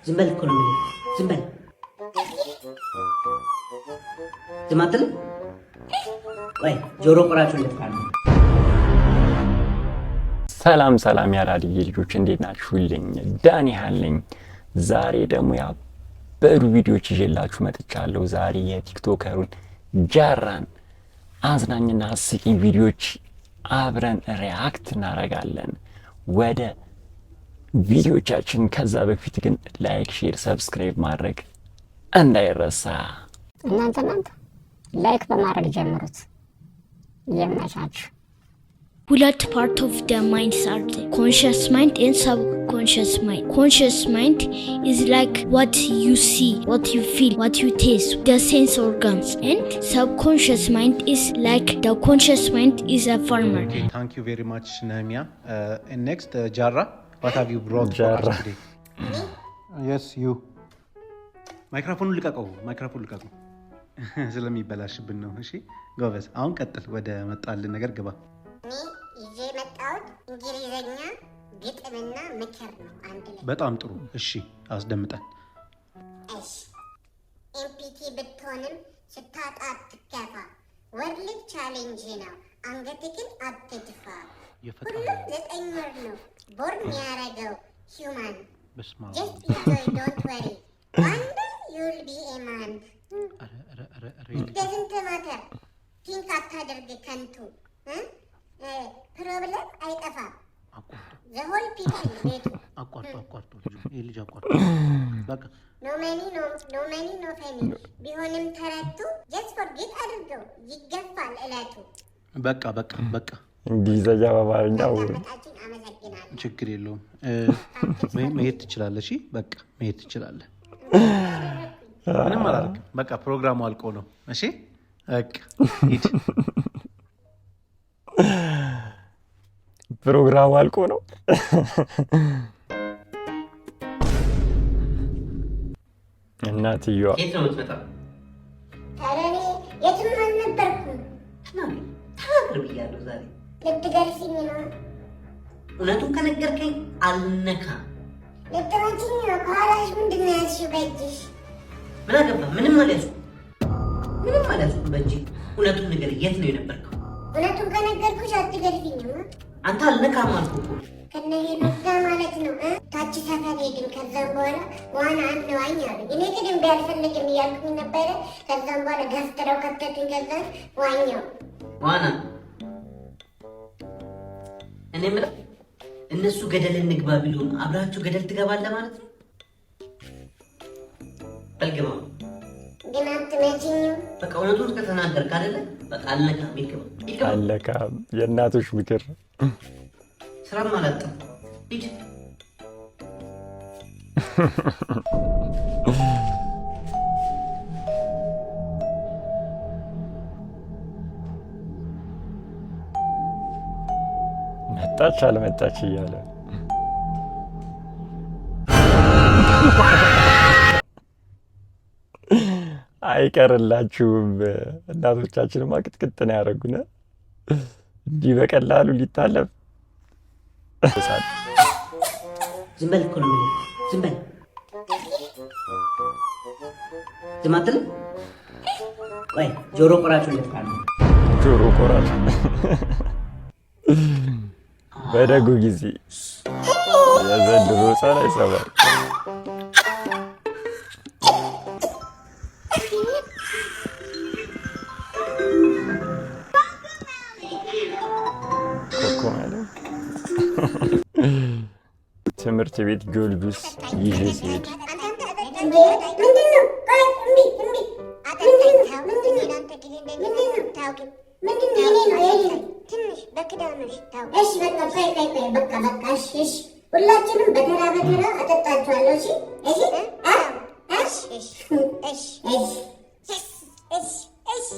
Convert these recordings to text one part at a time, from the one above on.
ዝም በል እኮ ነው የምልህ። ዝም በል ዝም አትልም? ቆይ ጆሮ ቆራጩን ልትካል። ሰላም ሰላም ያራድዬ ልጆች እንዴት ናችሁልኝ? ዳኒ አለኝ። ዛሬ ደግሞ ያበዱ ቪዲዮዎች ይዤላችሁ መጥቻለሁ። ዛሬ የቲክቶከሩን ጃራን አዝናኝና አስቂኝ ቪዲዮዎች አብረን ሪያክት እናደርጋለን ወደ ቪዲዮቻችን። ከዛ በፊት ግን ላይክ፣ ሼር፣ ሰብስክራይብ ማድረግ እንዳይረሳ። እናንተ ላይክ በማድረግ ጀምሩት። ይመቻችሁ። ሁለት part of the mind are the conscious mind and subconscious mind. Conscious mind is like what you see, what you feel, what you taste, the sense organs. And subconscious mind is like the conscious mind is a farmer. Okay, thank you very much, Nehemia. And next, Jarra, what have you brought for us today? Yes, you. ማይክሮፎኑ ልቀቀው። ስለሚበላሽብን ነው። እሺ ጎበዝ፣ አሁን ቀጥል። ወደ መጣልን ነገር ግባ። ይዤ መጣሁት እንግሊዘኛ ግጥምና ምክር ነው አንድ ላይ። በጣም ጥሩ። እሺ አስደምጠን። እሺ ኤምፒቲ ብትሆንም ስታጣ አትከፋ። ወርልድ ቻሌንጅ ነው አንገትህን አትድፋ። ሁሉም 9 ወር ነው ቦርን ያረገው ሂውማን። ጀስት ኢንጆይ ዶንት ወሪ ዋን ዴይ ዩል ቢ ኤ ማን። ደዝንት ማተር ቲንክ አታደርግ ከንቱ ፕሮብለም አይጠፋም። ዘሆል ፒፕል ቤቱ አቋርጦ ልጅ አቋርጦ በቃ ኖ መኒ ኖ ፈኒ ቢሆንም ተረቱ ጀስት ፎርጌት አድርገው ይገፋል እለቱ። በቃ እንግሊዘኛ በአማርኛ አመሰግናለሁ። ችግር የለውም። መሄድ ትችላለህ። እሺ በቃ መሄድ ትችላለህ። ምንም አላልክም። በቃ ፕሮግራሙ አልቆ ነው። እሺ በቃ ሂድ። ፕሮግራሙ አልቆ ነው። እናትየዋ የት ነው የምትመጣው? ታዲያ የትም አልነበርኩም። ተናገር ብያለሁ። ዛሬ ልትገርፊኝ ነው? እውነቱን ከነገርከኝ አልነካም። ልትመችኝ ነው? ከኋላሽ ምንድን ነው ያዝሽው በእጅሽ? ምን አገባ? ምንም አልያዝኩም በእጅ። እውነቱን ንገረኝ። የት ነው የነበርከው? እውነቱን ከነገርኩሽ አትገርፊኝም? አንተ አልነካም አልኩህ እኮ። ከነሄኖክ ጋር ማለት ነው። ታች ሰፈር ሄድን። ከዛም በኋላ ዋና አንዋኝ አሉኝ። እኔ ግን እምቢ አልፈልግም እያልኩኝ ነበረ። ከዛም በኋላ ገፍትረው ከተቱኝ። ከዛ ዋኛው ዋና እኔ የምለው እነሱ ገደል እንግባ ቢሉን አብራችሁ ገደል ትገባለህ ማለት ነው? በልግባ ግን አትመችኝም። በቃ እውነቱን ከተናገርክ አይደለ? በቃ አልነካም። ይገባ አለካም። የእናቶች ምክር ስራም አላጣም። ሂድ። መጣች አልመጣች እያለ አይቀርላችሁም። እናቶቻችንማ ቅጥቅጥ ነው ያደረጉን። እንዲህ በቀላሉ ሊታለፍ። ዝም በል እኮ ነው የምልህ። ዝም በል ዝም አትልም? ቆይ ጆሮ ቆራጩን ልትካል። ጆሮ ቆራጭ በደጉ ጊዜ የዘንድሮ ሕፃን አይሰማም። ትምህርት ቤት ጆልዱስ ይዤ ሲሄድ ሁላችንም በተራ አጠጣችኋለሁ።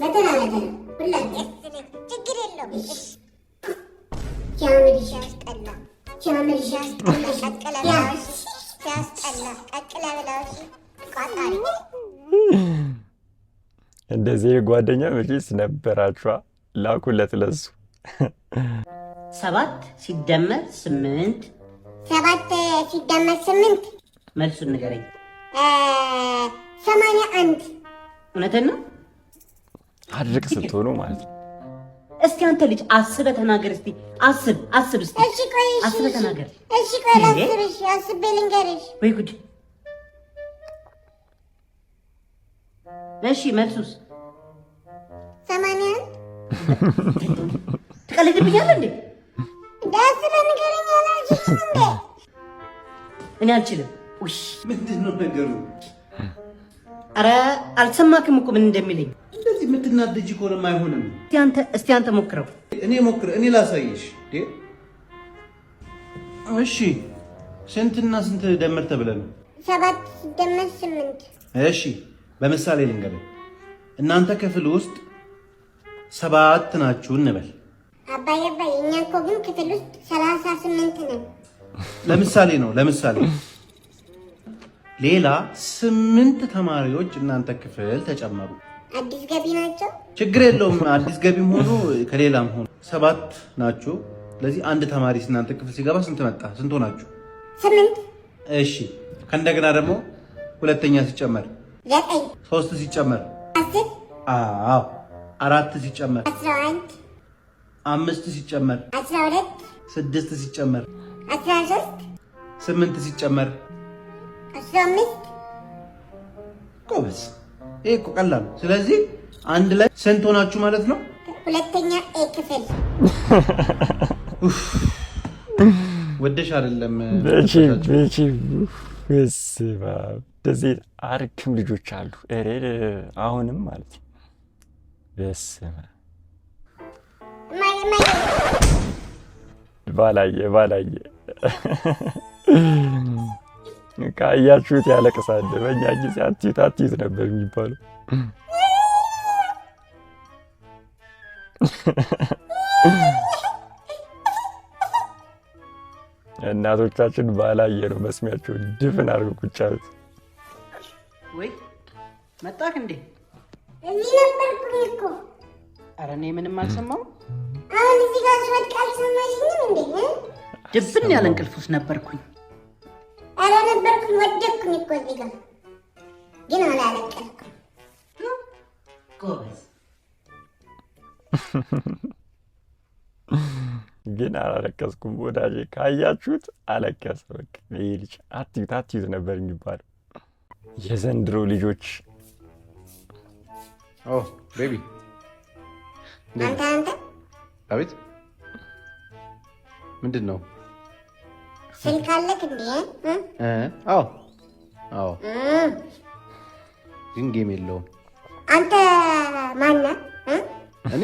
በተራ ሁላችን ችግር የለውም። እንደዚህ ጓደኛ መቼስ ነበራችኋ? ላኩለት ለሱ። 7 ሲደመር 8 7 ሲደመር 8 መልሱን ንገረኝ። 81 እውነትን ነው? አድርግ ስትሆኑ ማለት ነው። እስቲ አንተ ልጅ አስበህ ተናገር። እስቲ አስብ እስቲ። እሺ ቆይ አስበህ ተናገር። እሺ ቆይ ላስብሽ፣ አስቤ ልንገርሽ። ወይ ጉድ! እሺ መልሱስ? 81 ትቀልድብኛለህ እንዴ? አስበህ ንገረኝ አላልሽም እንዴ? እኔ አልችልም። ውይ ምንድን ነው ነገሩ? ኧረ አልሰማክም እኮ ምን እንደሚለኝ። እንደዚህ የምትናደጂ ከሆነም አይሆንም። እስቲ አንተ ሞክረው። እኔ ላሳይሽ። እሺ ስንትና ስንት ደምር ተብለን ነው? 7 ሲደመር 8። እሺ በምሳሌ ልንገርህ። እናንተ ክፍል ውስጥ 7 ናችሁ እንበል። አባዬ እኛ እኮ ግን ክፍል ውስጥ 38 ነን። ለምሳሌ ነው። ሌላ 8 ተማሪዎች እናንተ ክፍል ተጨመሩ። አዲስ ገቢ ናቸው። ችግር የለውም። አዲስ ገቢም ሆኖ ከሌላም ሆኖ 7 ናችሁ። ስለዚህ አንድ ተማሪ እናንተ ክፍል ሲገባ ስንት መጣ? ስንት ሆናችሁ? 8። እሺ ከእንደገና ደግሞ ሁለተኛ ሲጨመር 9። 3 ሲጨመር 10። አዎ 4 ሲጨመር 11። 5 ሲጨመር 12። 6 ሲጨመር 13። 8 ሲጨመር 15። ጎበዝ። ይሄ እኮ ቀላል ነው። ስለዚህ አንድ ላይ ስንት ሆናችሁ ማለት ነው? ሁለተኛ ኤ ክፍል። ወደሽ አይደለም እንደዚህ አርክም ልጆች አሉ። አሁንም ማለት ነው። በስመ ባላየ ካያችሁት ያለቅሳል። በእኛ ጊዜ አትዩት ነበር የሚባለው። እናቶቻችን ባላየ ነው መስሚያቸውን ድፍን አድርገው ቁጭ አሉት። ወይ መጣክ እንዴ? እዚህ ነበርኩኝ እኮ። ኧረ እኔ ምንም አልሰማሁም። አሁን እዚህ ጋር ስወድቅ አልሰማሽኝም እንዴ? ድብን ያለ እንቅልፍ ውስጥ ነበርኩኝ። ኧረ ነበርኩኝ፣ ወደቅኩኝ እኮ እዚህ ጋር ግን አላለቀስኩም። ጎበዝ ግን አላለቀስኩም ወዳጄ። ካያችሁት አለቀሰ። በቃ ይሄ ልጅ አትዩት ነበር የሚባለው። የዘንድሮ ልጆች ቤቢ አንተ አቤት፣ ምንድን ነው? ስልክ አለክ እንዴ? አዎ ግን ጌም የለውም። አንተ ማነህ? እኔ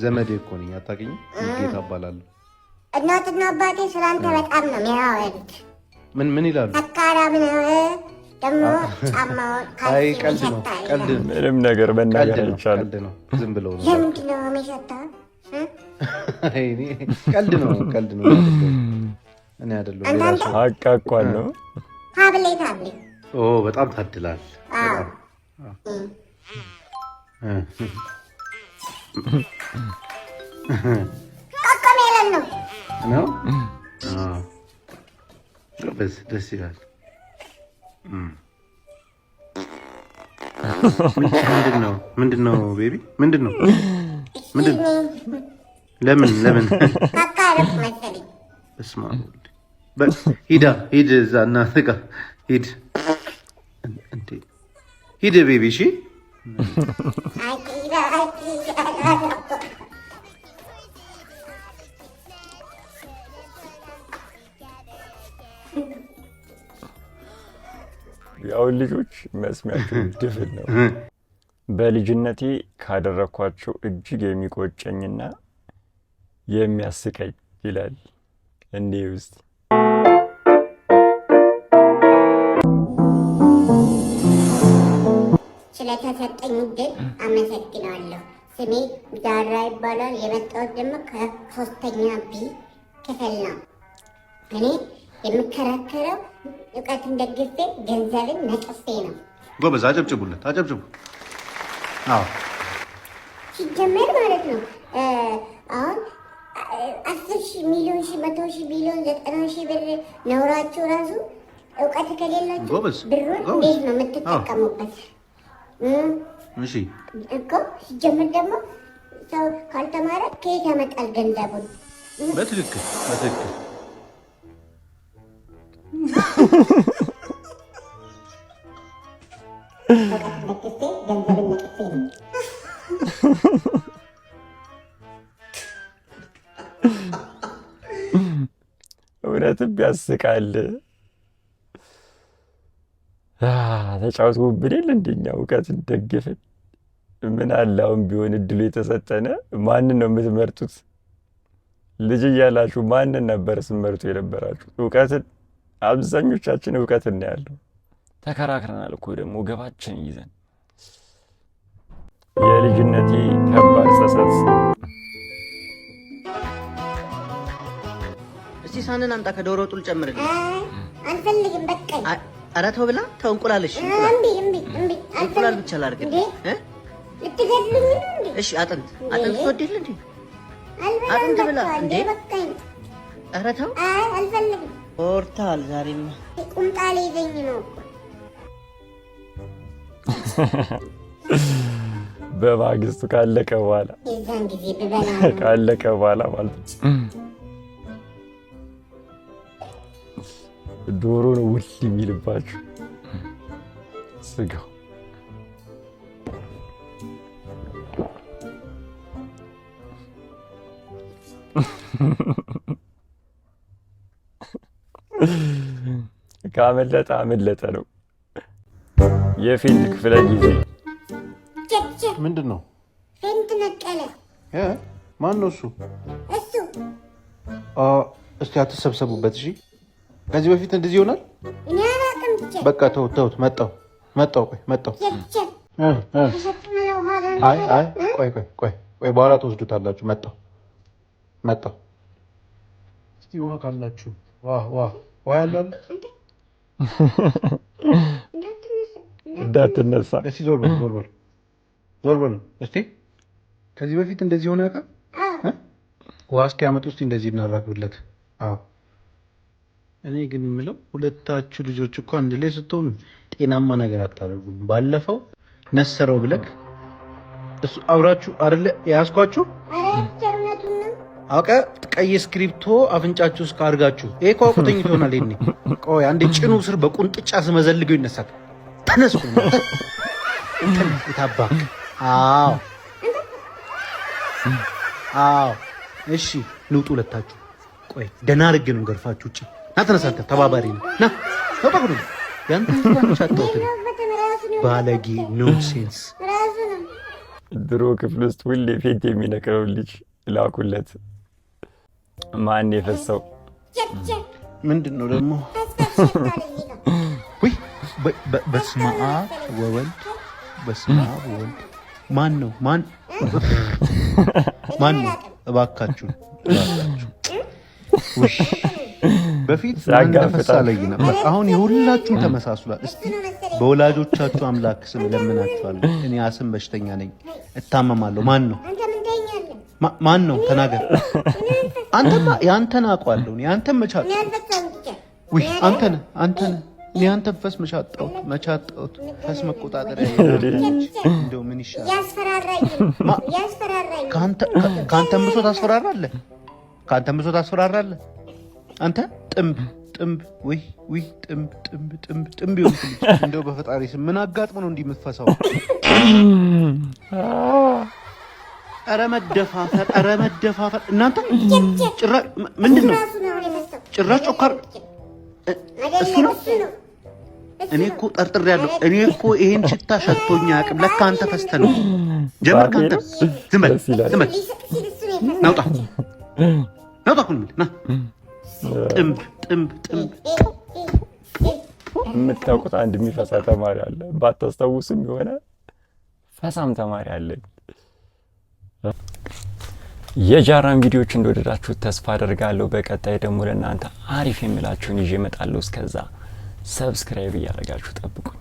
ዘመዴ እኮ ነኝ። አታውቅኝም? ጌታ እባላለሁ። እናትና አባቴ ስለአንተ በጣም ነው የሚያወሩት። ምን ይላሉ? ሰካራም ነው ደግሞ ጫማው አይ ቀልድ ነው። ምንም ነገር መናገር አይቻልም። ቀልድ ነው። ዝም ብለው ነው። ለምንድን ነው የሚሸተው? ቀልድ ነው። እኔ አይደለሁም። አቃቋን ነው። ታብሌ በጣም ታድላል። ቆቆም ያለን ነው። ደስ ይላል። ምንድን ነው ቤቢ? ምንድን ነው? ለምን ካካረፍ መሰለኝ። እስማ ሂድ እዛ እናትህ ጋር ሂድ ቤቢ። እሺ ያው ልጆች መስሚያቸው ድፍን ነው። በልጅነቴ ካደረኳቸው እጅግ የሚቆጨኝና የሚያስቀኝ ይላል እንዴ ውስጥ ስለተሰጠኝ እድል አመሰግናለሁ። ስሜ ዛራ ይባላል። የመጣሁት ደግሞ ከ3ኛ ቢ ክፍል ነው። እኔ የምከራከረው እውቀትን ደግፌ ገንዘብን ነቅፌ ነው። ጎበዝ፣ አጨብጭቡለት፣ አጨብጭቡ። ሲጀመር ማለት ነው አሁን 10 ሺህ፣ ሚሊዮን ሺህ፣ 100 ሺህ፣ ቢሊዮን፣ 90 ሺህ ብር ነውራቸው ራሱ እውቀት ከሌላችሁ ጎበዝ ብሩን እንዴት ነው የምትጠቀሙበት? እሺ እኮ ሲጀምር ደግሞ ሰው ካልተማረ ከየት ያመጣል ገንዘቡን? በትክክል እውቀት ለክፌ ገንዘብን ለክፌ ነው። እውነትም ያስቃል። ተጫውተውብን የለ እንደኛ እውቀትን ደግፈን። ምን አለ አሁን ቢሆን እድሉ የተሰጠነ። ማንን ነው የምትመርጡት? ልጅ እያላችሁ ማንን ነበር ስመርጡ የነበራችሁ? እውቀትን። አብዛኞቻችን እውቀትን ነው ያለው። ተከራክረናል እኮ ደግሞ ገባችን ይዘን። የልጅነቴ ከባድ ጸጸት። እስቲ ሳንን አምጣ ከዶሮ ጡል ጨምርልኝ። አልፈልግም በቃኝ። ኧረ ተው ብላ ተው። እንቁላልሽ እምቢ እንቁላል ብቻ ላድርግ እንዴ? ልትገድሉኝ ነው እንዴ? እሺ አጥንት ትወድል እንዴ? አልበላም አጥንት ብላ በቃ እንዴ? በቃኝ። ኧረ ተው። አልፈልግም። ኦርታል ዛሬማ ቁምጣ ሊይዘኝ ነው እኮ። በማግስቱ ካለቀ በኋላ የዛን ጊዜ ብበላ ነው። ካለቀ በኋላ ማለት ነው። ዶሮ ነው ውል የሚልባችሁ ስጋው። ካመለጠ አመለጠ ነው። የፌንት ክፍለ ጊዜ ምንድን ነው? ፌንት ነቀለ። ማን ነው እሱ? እሱ እስቲ አትሰብሰቡበት እሺ። ከዚህ በፊት እንደዚህ ይሆናል? እኔ አላውቅም። ብቻ በቃ ተውት። መጣሁ። ቆይ በኋላ ትወስዱታላችሁ። መጣሁ። እስቲ ውሃ ካላችሁ ውሃ ያለው እንዳትነሳ። እስቲ ዞር በሉ። እስቲ ከዚህ በፊት እንደዚህ ሆነ ያውቃል? ውሃ እስኪያመጡ እስቲ እንደዚህ እናራግብለት። እኔ ግን የምለው ሁለታችሁ ልጆች እኮ አንድ ላይ ስትሆኑ ጤናማ ነገር አታደርጉም። ባለፈው ነሰረው ብለክ እሱ አብራችሁ አይደለ ያስኳችሁ? አውቀ ቀይ ስክሪፕቶ አፍንጫችሁ እስከ አድርጋችሁ ይሄ እኮ አውቁተኝ ትሆናል። ይሄኔ ቆይ አንዴ ጭኑ ስር በቁንጥጫ ስመዘልገው ይነሳል። ተነስኩ ታባክ። አዎ እሺ ንውጡ ሁለታችሁ። ቆይ ደህና አድርጌ ነው ገርፋችሁ ውጪ ና ተነሳተ ተባባሪ ነው ና ተባባሪ ነው ያንተ ተንቻጣውት ባለጌ ኖንሴንስ። ድሮ ክፍል ውስጥ ሁሌ ፌንት የሚነቅረው ልጅ ላኩለት። ማን የፈሰው ምንድን ነው ደግሞ? ወይ በስመ አብ ወወልድ ማን ነው? እባካችሁ በፊት ተመሳሳይ ነበር። አሁን የሁላችሁም ተመሳስሏል። እስቲ በወላጆቻችሁ አምላክ ስም ለምናችኋለሁ። እኔ አስም በሽተኛ ነኝ፣ እታመማለሁ። ማን ነው? ተናገር። አንተማ ያንተን አውቀዋለሁ። ያንተን መቻጥ ወይ አንተን ያንተን ፈስ መቻጣውት ፈስ መቆጣጠሪያ እንደው ምን ይሻላል? ያስፈራራኝ። ካንተን ብሶ ታስፈራራለህ። አንተ ጥምብ ወይ ጥምብ ይሁን። እንደው በፈጣሪ ስም ምን አጋጥሞ ነው እንዲህ የምትፈሳው? ኧረ መደፋፈር እናንተ ጭራሽ ምንድን ነው? ጭራሽ ጮካር እሱ ነው። እኔ እኮ ጠርጥሬያለሁ። እኔ እኮ ይሄን ሽታ ሸቶኛ አቅም ለካ አንተ ፈስተህ ነው። ጀመር ካንተ ዝም በል ናውጣ ና ጥምብ የምታውቁት አንድ የሚፈሳ ተማሪ አለ። ባታስታውስም የሆነ ፈሳም ተማሪ አለ። የጃራን ቪዲዮዎች እንደወደዳችሁት ተስፋ አደርጋለሁ። በቀጣይ ደግሞ ለእናንተ አሪፍ የምላችሁን ይዤ እመጣለሁ። እስከዛ ሰብስክራይብ እያደረጋችሁ ጠብቁኝ።